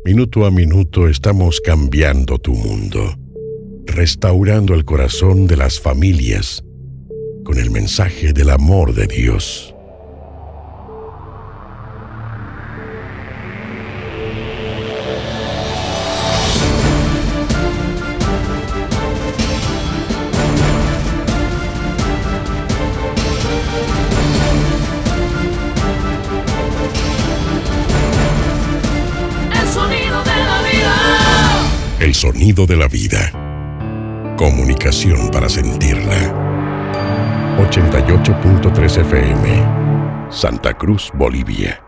Minuto a minuto estamos cambiando tu mundo, restaurando el corazón de las familias con el mensaje del amor de Dios. El sonido de la vida. Comunicación para sentirla. 88.3 FM. Santa Cruz, Bolivia.